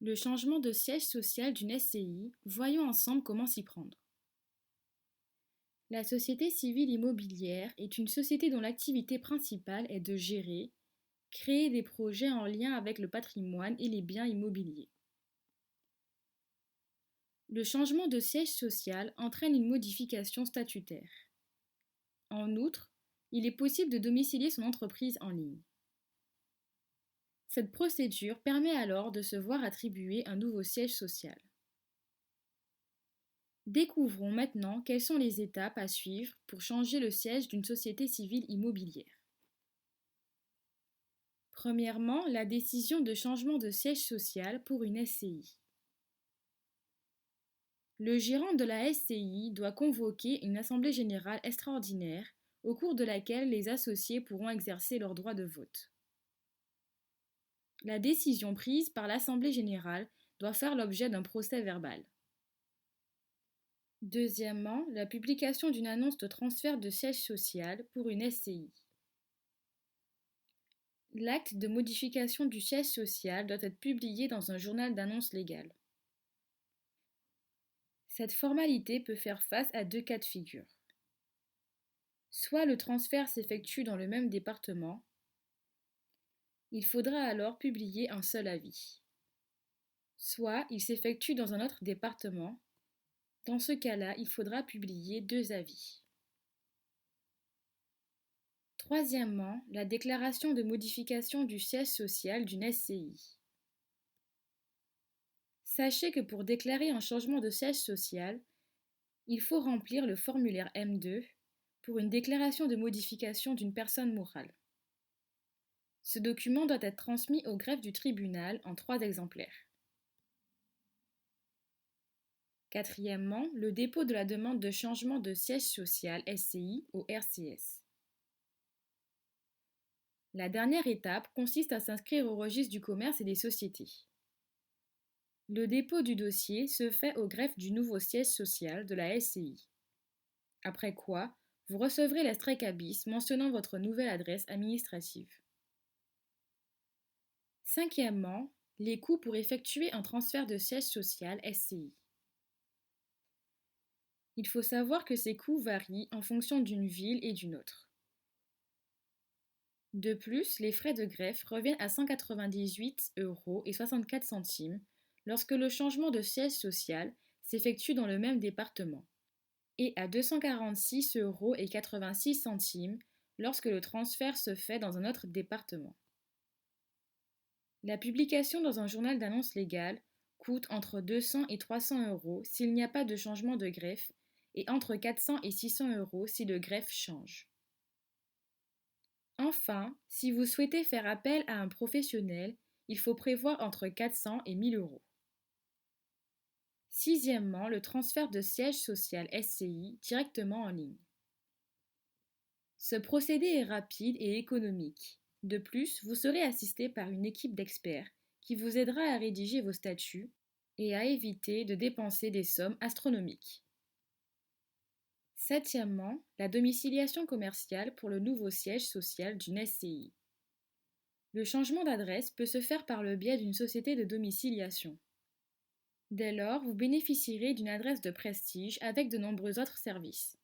Le changement de siège social d'une SCI, voyons ensemble comment s'y prendre. La société civile immobilière est une société dont l'activité principale est de gérer, créer des projets en lien avec le patrimoine et les biens immobiliers. Le changement de siège social entraîne une modification statutaire. En outre, il est possible de domicilier son entreprise en ligne. Cette procédure permet alors de se voir attribuer un nouveau siège social. Découvrons maintenant quelles sont les étapes à suivre pour changer le siège d'une société civile immobilière. Premièrement, la décision de changement de siège social pour une SCI. Le gérant de la SCI doit convoquer une assemblée générale extraordinaire au cours de laquelle les associés pourront exercer leur droit de vote. La décision prise par l'assemblée générale doit faire l'objet d'un procès-verbal. Deuxièmement, la publication d'une annonce de transfert de siège social pour une SCI. L'acte de modification du siège social doit être publié dans un journal d'annonces légales. Cette formalité peut faire face à deux cas de figure. Soit le transfert s'effectue dans le même département, il faudra alors publier un seul avis. Soit il s'effectue dans un autre département, dans ce cas-là, il faudra publier deux avis. Troisièmement, la déclaration de modification du siège social d'une SCI. Sachez que pour déclarer un changement de siège social, il faut remplir le formulaire M2 pour une déclaration de modification d'une personne morale. Ce document doit être transmis au greffe du tribunal en 3 exemplaires. Quatrièmement, le dépôt de la demande de changement de siège social SCI au RCS. La dernière étape consiste à s'inscrire au registre du commerce et des sociétés. Le dépôt du dossier se fait au greffe du nouveau siège social de la SCI. Après quoi, vous recevrez l'extrait cabis mentionnant votre nouvelle adresse administrative. Cinquièmement, les coûts pour effectuer un transfert de siège social SCI. Il faut savoir que ces coûts varient en fonction d'une ville et d'une autre. De plus, les frais de greffe reviennent à 198,64 € lorsque le changement de siège social s'effectue dans le même département et à 246,86 € lorsque le transfert se fait dans un autre département. La publication dans un journal d'annonces légales coûte entre 200 et 300 € s'il n'y a pas de changement de greffe et entre 400 et 600 € si le greffe change. Enfin, si vous souhaitez faire appel à un professionnel, il faut prévoir entre 400 et 1000 €. Sixièmement, le transfert de siège social SCI directement en ligne. Ce procédé est rapide et économique. De plus, vous serez assisté par une équipe d'experts qui vous aidera à rédiger vos statuts et à éviter de dépenser des sommes astronomiques. Septièmement, la domiciliation commerciale pour le nouveau siège social d'une SCI. Le changement d'adresse peut se faire par le biais d'une société de domiciliation. Dès lors, vous bénéficierez d'une adresse de prestige avec de nombreux autres services.